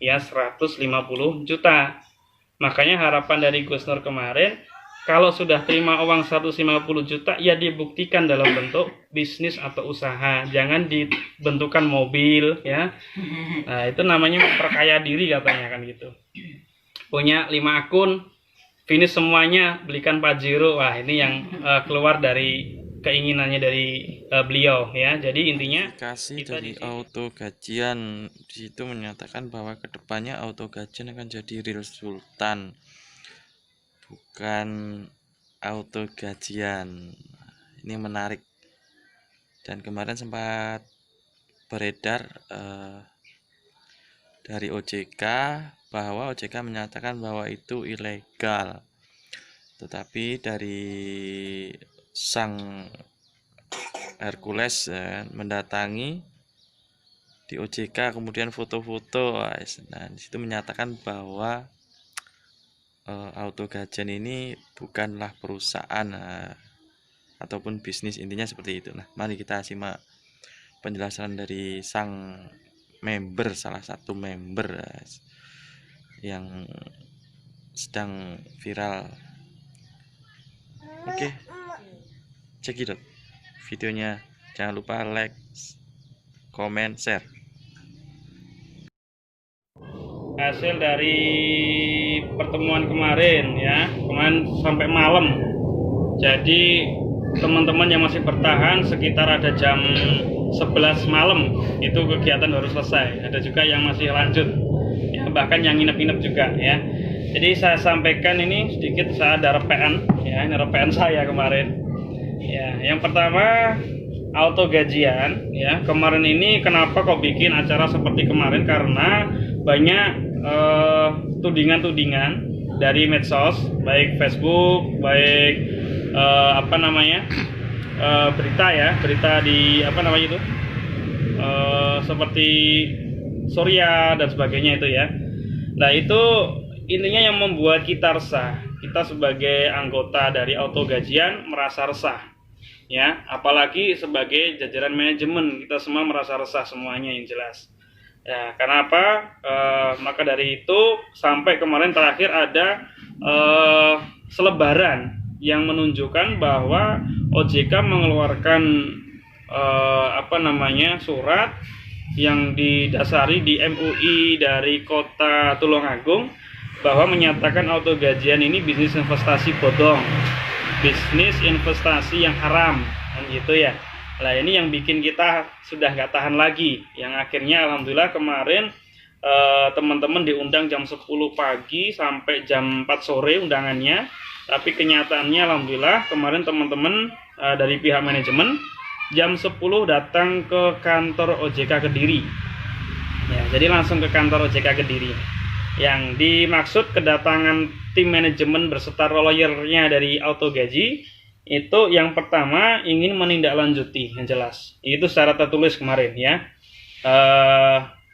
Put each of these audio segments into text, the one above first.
ya 150 juta. Makanya harapan dari Gus Nur kemarin, kalau sudah terima uang 150 juta ya dibuktikan dalam bentuk bisnis atau usaha, jangan dibentukan mobil ya. Nah, itu namanya memperkaya diri katanya kan gitu. Punya 5 akun, finish semuanya, belikan Pajero. Wah, ini yang keluar dari keinginannya dari beliau ya. Jadi intinya Kasih kita dari di sini auto gajian di situ menyatakan bahwa kedepannya auto gajian akan jadi real sultan, bukan auto gajian. Ini menarik. Dan kemarin sempat beredar dari OJK bahwa OJK menyatakan bahwa itu ilegal. Tetapi dari sang Hercules mendatangi di OJK, kemudian foto-foto. Nah, di situ menyatakan bahwa auto gajian ini bukanlah perusahaan ataupun bisnis, intinya seperti itu. Nah, mari kita simak penjelasan dari sang member, salah satu member yang sedang viral. Oke, cekidot videonya. Jangan lupa like, comment, share. hasil dari pertemuan kemarin ya, kemarin sampai malam. Jadi teman-teman yang masih bertahan sekitar ada jam 11 malam itu kegiatan baru selesai. Ada juga yang masih lanjut ya, bahkan yang nginep-nginep juga ya. Jadi saya sampaikan ini sedikit, saya ada repean ya, ini repean saya kemarin ya. Yang pertama, auto gajian ya. Kemarin ini kenapa kok bikin acara seperti kemarin, karena banyak tudingan-tudingan dari medsos, baik Facebook, baik berita ya, berita di itu seperti Surya dan sebagainya itu ya. Nah, itu intinya yang membuat kita resah. Kita sebagai anggota dari auto gajian merasa resah ya, apalagi sebagai jajaran manajemen kita semua merasa resah semuanya yang jelas ya. Kenapa? Maka dari itu sampai kemarin terakhir ada selebaran yang menunjukkan bahwa OJK mengeluarkan surat yang didasari di MUI dari Kota Tulungagung bahwa menyatakan auto gajian ini bisnis investasi bodong, bisnis investasi yang haram kan gitu ya. Nah, ini yang bikin kita sudah nggak tahan lagi, yang akhirnya alhamdulillah kemarin teman-teman diundang jam 10 pagi sampai jam 4 sore undangannya. Tapi kenyataannya alhamdulillah kemarin teman-teman dari pihak manajemen jam 10 datang ke kantor OJK Kediri ya. Jadi langsung ke kantor OJK Kediri. Yang dimaksud kedatangan tim manajemen berserta lawyernya dari auto gaji itu, yang pertama ingin menindaklanjuti yang jelas itu secara tertulis kemarin ya,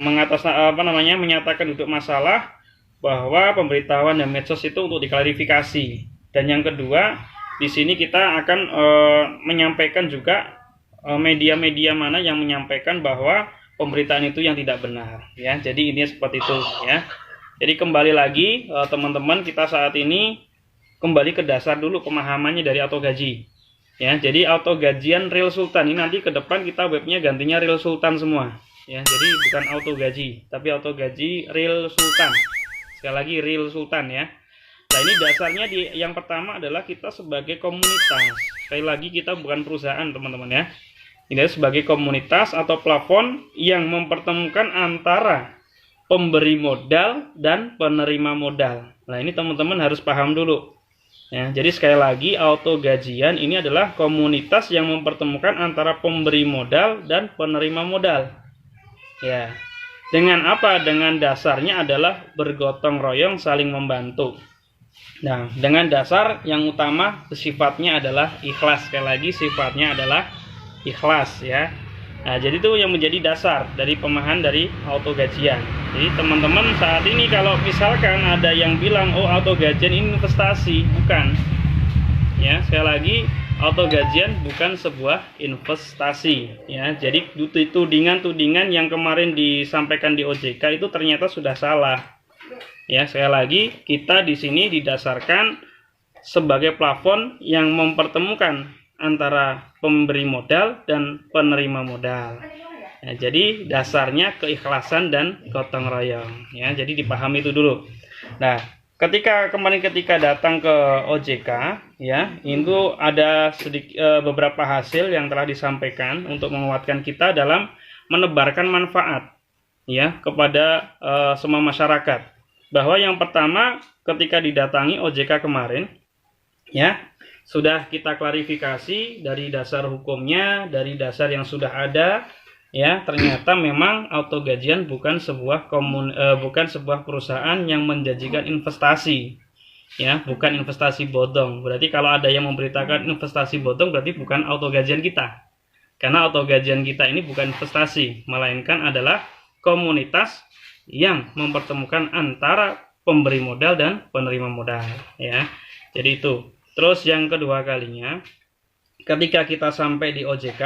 menyatakan duduk masalah bahwa pemberitahuan dan medsos itu untuk diklarifikasi. Dan yang kedua, di sini kita akan menyampaikan juga media-media mana yang menyampaikan bahwa pemberitaan itu yang tidak benar ya. Jadi ini seperti itu ya. Jadi kembali lagi teman-teman, kita saat ini kembali ke dasar dulu pemahamannya dari auto gaji ya. Jadi auto gajian Real Sultan ini nanti ke depan kita webnya gantinya Real Sultan semua ya. Jadi bukan auto gaji tapi auto gaji Real Sultan. Sekali lagi Real Sultan ya. Nah, ini dasarnya yang pertama adalah kita sebagai komunitas. Sekali lagi kita bukan perusahaan teman-teman ya. Ini sebagai komunitas atau plafon yang mempertemukan antara pemberi modal dan penerima modal. Nah, ini teman-teman harus paham dulu ya. Jadi sekali lagi auto gajian ini adalah komunitas yang mempertemukan antara pemberi modal dan penerima modal ya. Dengan apa? Dengan dasarnya adalah bergotong royong, saling membantu. Nah, dengan dasar yang utama sifatnya adalah ikhlas. Sekali lagi sifatnya adalah ikhlas ya. Nah, jadi itu yang menjadi dasar dari pemahaman dari auto gajian. Jadi teman-teman saat ini kalau misalkan ada yang bilang oh auto gajian ini investasi, bukan ya. Sekali lagi auto gajian bukan sebuah investasi ya. Jadi tudingan-tudingan yang kemarin disampaikan di OJK itu ternyata sudah salah. Ya, sekali lagi kita di sini didasarkan sebagai plafon yang mempertemukan antara pemberi modal dan penerima modal. Ya, jadi dasarnya keikhlasan dan gotong royong ya. Jadi dipahami itu dulu. Nah, ketika datang ke OJK ya, itu ada beberapa hasil yang telah disampaikan untuk menguatkan kita dalam menebarkan manfaat ya kepada semua masyarakat. Bahwa yang pertama ketika didatangi OJK kemarin ya, sudah kita klarifikasi dari dasar hukumnya, dari dasar yang sudah ada ya, ternyata memang auto gajian bukan sebuah perusahaan yang menjanjikan investasi ya, bukan investasi bodong. Berarti kalau ada yang memberitakan investasi bodong berarti bukan auto gajian kita, karena auto gajian kita ini bukan investasi, melainkan adalah komunitas yang mempertemukan antara pemberi modal dan penerima modal ya. Jadi itu. Terus yang kedua kalinya ketika kita sampai di OJK,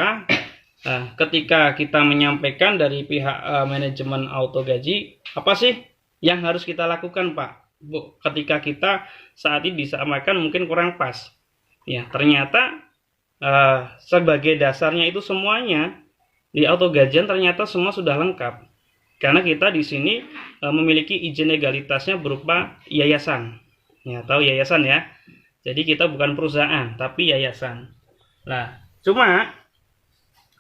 ketika kita menyampaikan dari pihak manajemen auto gaji, apa sih yang harus kita lakukan Pak, Bu, ketika kita saat ini disampaikan mungkin kurang pas ya. Ternyata sebagai dasarnya itu semuanya di auto gajian ternyata semua sudah lengkap, karena kita di sini memiliki izin legalitasnya berupa yayasan ya, tahu yayasan ya. Jadi kita bukan perusahaan tapi yayasan. Nah, cuma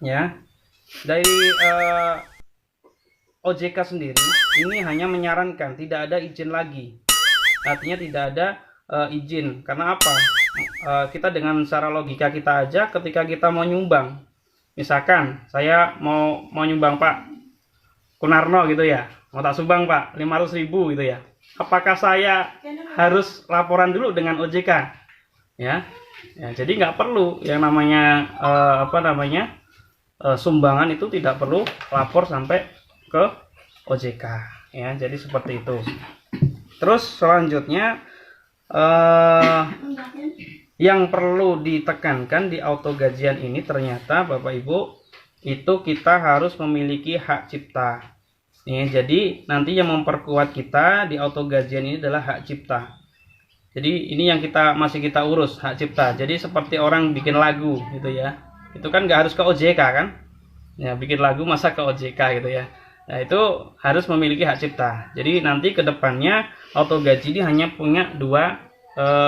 ya dari OJK sendiri ini hanya menyarankan, tidak ada izin lagi. Artinya tidak ada izin. Karena apa? Kita dengan secara logika kita aja, ketika kita mau nyumbang, misalkan saya mau nyumbang Pak Kunarno gitu ya, mau tak sumbang Pak 500.000 gitu ya, apakah saya harus laporan dulu dengan OJK ya? Jadi nggak perlu yang namanya sumbangan itu tidak perlu lapor sampai ke OJK ya. Jadi seperti itu. Terus selanjutnya yang perlu ditekankan di auto gajian ini ternyata Bapak Ibu itu kita harus memiliki hak cipta. Jadi nanti yang memperkuat kita di auto gajian ini adalah hak cipta. Jadi ini yang masih kita urus, hak cipta. Jadi seperti orang bikin lagu gitu ya, itu kan nggak harus ke OJK kan ya, bikin lagu masa ke OJK gitu ya. Nah, itu harus memiliki hak cipta. Jadi nanti ke depannya auto gaji ini hanya punya dua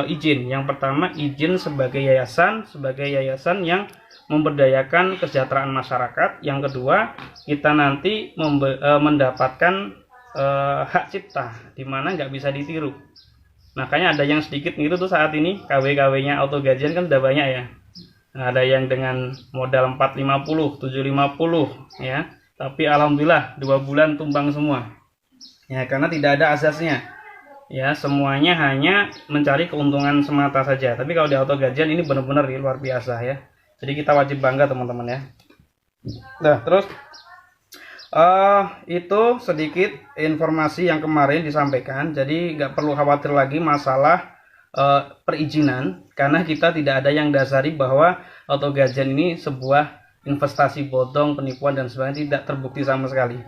izin. Yang pertama izin sebagai yayasan yang memberdayakan kesejahteraan masyarakat. Yang kedua, kita nanti mendapatkan hak cipta, di mana nggak bisa ditiru. Makanya ada yang sedikit niru tuh saat ini, KW-KW-nya auto gajian kan udah banyak ya. Nah, ada yang dengan modal 450, 750 ya. Tapi alhamdulillah 2 bulan tumbang semua. Ya, karena tidak ada asasnya. Ya, semuanya hanya mencari keuntungan semata saja. Tapi kalau di auto gajian ini benar-benar luar biasa ya. Jadi kita wajib bangga teman-teman ya. Nah, terus itu sedikit informasi yang kemarin disampaikan. Jadi nggak perlu khawatir lagi masalah perizinan, karena kita tidak ada yang dasari bahwa auto gajian ini sebuah investasi bodong, penipuan dan sebagainya. Tidak terbukti sama sekali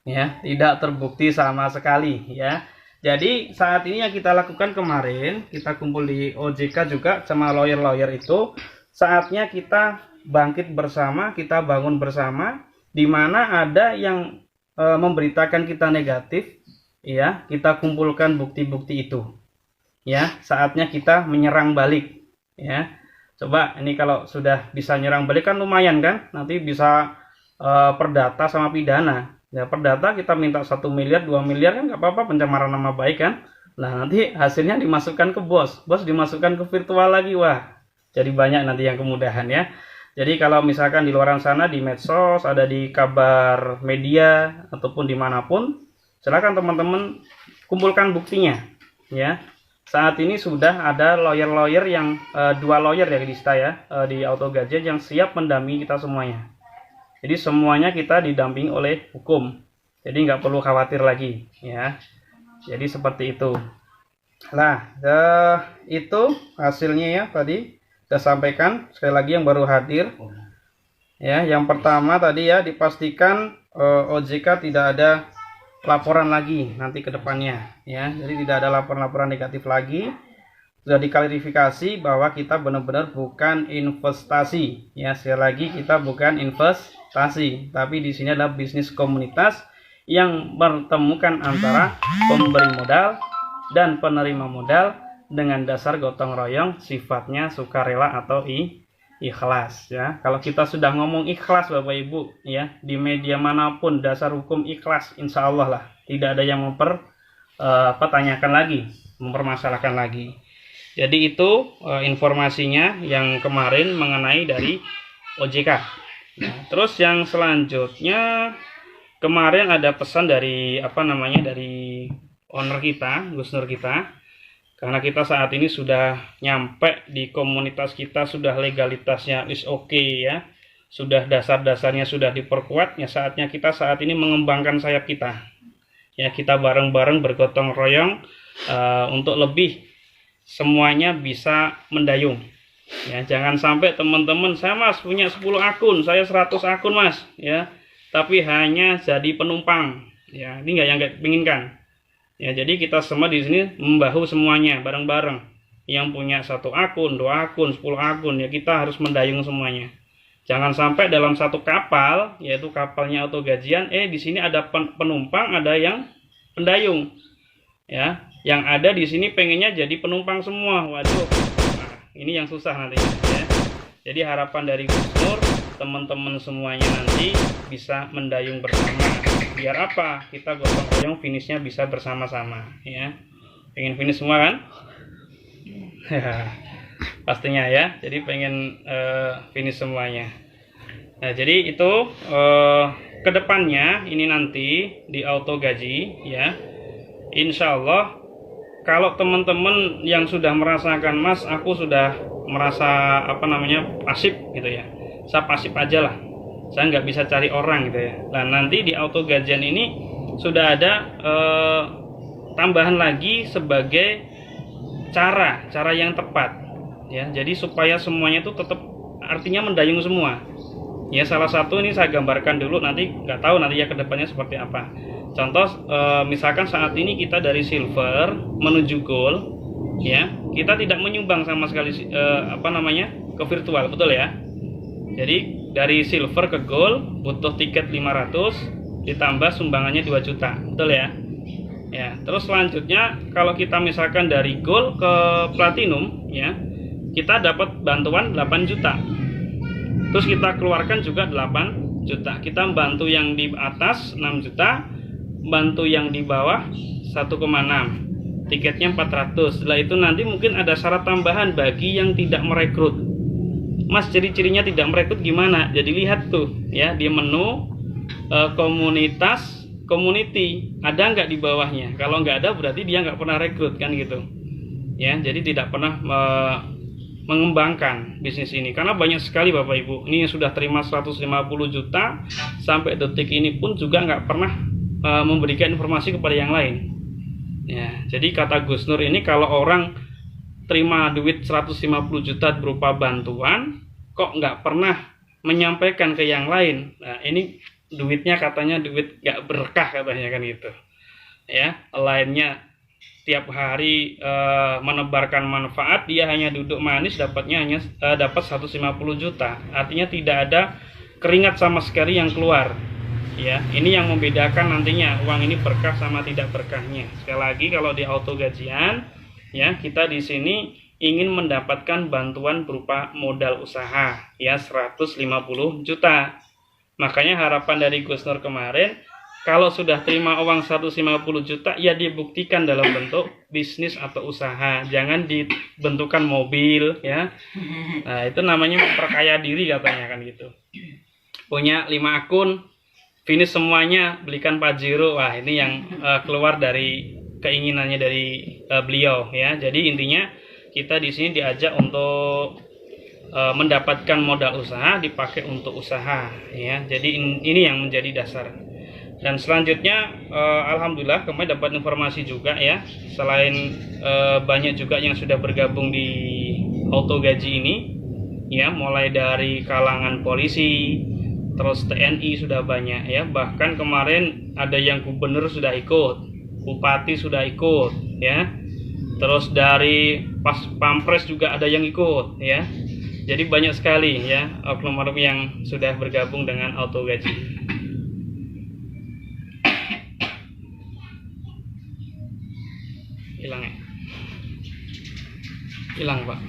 ya, tidak terbukti sama sekali ya. Jadi saat ini yang kita lakukan kemarin, kita kumpul di OJK juga sama lawyer-lawyer itu, saatnya kita bangkit bersama, kita bangun bersama, di mana ada yang memberitakan kita negatif ya, kita kumpulkan bukti-bukti itu ya. Saatnya kita menyerang balik ya. Coba ini kalau sudah bisa nyerang balik kan lumayan kan, nanti bisa perdata sama pidana ya. Perdata kita minta 1 miliar 2 miliar kan nggak apa-apa, pencemaran nama baik kan. Nah, nanti hasilnya dimasukkan ke bos dimasukkan ke virtual lagi, wah jadi banyak nanti yang kemudahan ya. Jadi kalau misalkan di luar sana, di medsos, ada di kabar media ataupun dimanapun, silakan teman-teman kumpulkan buktinya ya. Saat ini sudah ada lawyer-lawyer yang 2 lawyer ya di auto gajian yang siap mendampingi kita semuanya. Jadi semuanya kita didampingi oleh hukum. Jadi nggak perlu khawatir lagi ya. Jadi seperti itu. Nah, itu hasilnya ya tadi. Saya sampaikan sekali lagi yang baru hadir. Ya, yang pertama tadi ya, dipastikan OJK tidak ada laporan lagi nanti ke depannya ya. Jadi tidak ada laporan-laporan negatif lagi. Sudah diklarifikasi bahwa kita benar-benar bukan investasi ya. Sekali lagi kita bukan investasi, tapi di sini adalah bisnis komunitas yang bertemukan antara pemberi modal dan penerima modal dengan dasar gotong royong, sifatnya sukarela atau ikhlas ya. Kalau kita sudah ngomong ikhlas Bapak Ibu ya, di media manapun dasar hukum ikhlas, insya Allah lah tidak ada yang mempertanyakan lagi, mempermasalahkan lagi. Jadi itu informasinya yang kemarin mengenai dari OJK. Nah, terus yang selanjutnya kemarin ada pesan dari dari owner kita, Gus Nur kita. Karena kita saat ini sudah nyampe di komunitas kita, sudah legalitasnya is oke ya. Sudah dasar-dasarnya sudah diperkuat, ya saatnya kita saat ini mengembangkan sayap kita. Ya, kita bareng-bareng bergotong royong untuk lebih semuanya bisa mendayung. Ya, jangan sampai teman-teman, saya Mas punya 10 akun, saya 100 akun Mas, ya. Tapi hanya jadi penumpang. Ya, ini yang nggak inginkan. Ya, jadi kita semua di sini membahu semuanya bareng-bareng. Yang punya 1 akun, 2 akun, 10 akun, ya kita harus mendayung semuanya. Jangan sampai dalam satu kapal, yaitu kapalnya auto gajian, di sini ada penumpang, ada yang pendayung. Ya, yang ada di sini pengennya jadi penumpang semua. Waduh. Nah, ini yang susah nanti ya. Jadi harapan dari Gus Nur, teman-teman semuanya nanti bisa mendayung bersama. Biar apa? Kita gotong royong finishnya bisa bersama-sama ya. Pengen finish semua kan? Pastinya ya. Jadi pengen finish semuanya. Nah, jadi itu kedepannya ini nanti di auto gaji ya. Insya Allah kalau teman-teman yang sudah merasakan Mas, aku sudah merasa pasif gitu ya. Saya pasif aja lah. Saya nggak bisa cari orang gitu ya. Nah, nanti di auto gajian ini sudah ada tambahan lagi sebagai cara yang tepat ya. Jadi supaya semuanya itu tetap artinya mendayung semua. Ya, salah satu ini saya gambarkan dulu, nanti nggak tahu nanti ya kedepannya seperti apa. Contoh misalkan saat ini kita dari silver menuju gold ya, kita tidak menyumbang sama sekali ke virtual, betul ya. Jadi dari silver ke gold butuh tiket 500 ditambah sumbangannya 2 juta, betul ya. Ya, terus selanjutnya kalau kita misalkan dari gold ke platinum ya, kita dapat bantuan 8 juta. Terus kita keluarkan juga 8 juta. Kita bantu yang di atas 6 juta, bantu yang di bawah 1,6. Tiketnya 400. Setelah itu nanti mungkin ada syarat tambahan bagi yang tidak merekrut. Mas, ciri-cirinya tidak merekrut gimana? Jadi lihat tuh ya di menu komunitas, community, ada nggak di bawahnya? Kalau nggak ada berarti dia nggak pernah rekrut kan gitu. Ya, jadi tidak pernah mengembangkan bisnis ini. Karena banyak sekali Bapak Ibu, ini yang sudah terima 150 juta sampai detik ini pun juga nggak pernah memberikan informasi kepada yang lain. Ya, jadi kata Gus Nur ini kalau orang terima duit 150 juta berupa bantuan, kok nggak pernah menyampaikan ke yang lain. Nah, ini duitnya katanya duit nggak berkah katanya kan gitu. Ya, lainnya tiap hari menebarkan manfaat, dia hanya duduk manis dapatnya hanya dapat 150 juta. Artinya tidak ada keringat sama sekali yang keluar. Ya, ini yang membedakan nantinya uang ini berkah sama tidak berkahnya. Sekali lagi kalau di auto gajian ya, kita di sini ingin mendapatkan bantuan berupa modal usaha ya 150 juta. Makanya harapan dari Gus Nur kemarin, kalau sudah terima uang 150 juta ya dibuktikan dalam bentuk bisnis atau usaha. Jangan dibentukan mobil ya. Nah, itu namanya memperkaya diri katanya kan gitu. Punya 5 akun, finish semuanya, belikan Pajero. Wah, ini yang keluar dari keinginannya dari beliau ya. Jadi intinya kita di sini diajak untuk mendapatkan modal usaha dipakai untuk usaha ya. Jadi ini yang menjadi dasar. Dan selanjutnya alhamdulillah kemarin dapat informasi juga ya. Selain banyak juga yang sudah bergabung di auto gaji ini ya, mulai dari kalangan polisi, terus TNI sudah banyak ya, bahkan kemarin ada yang gubernur sudah ikut, bupati sudah ikut ya, terus dari Pampres juga ada yang ikut ya. Jadi banyak sekali ya oknum-oknum yang sudah bergabung dengan auto gaji. Hilang ya? Hilang Pak.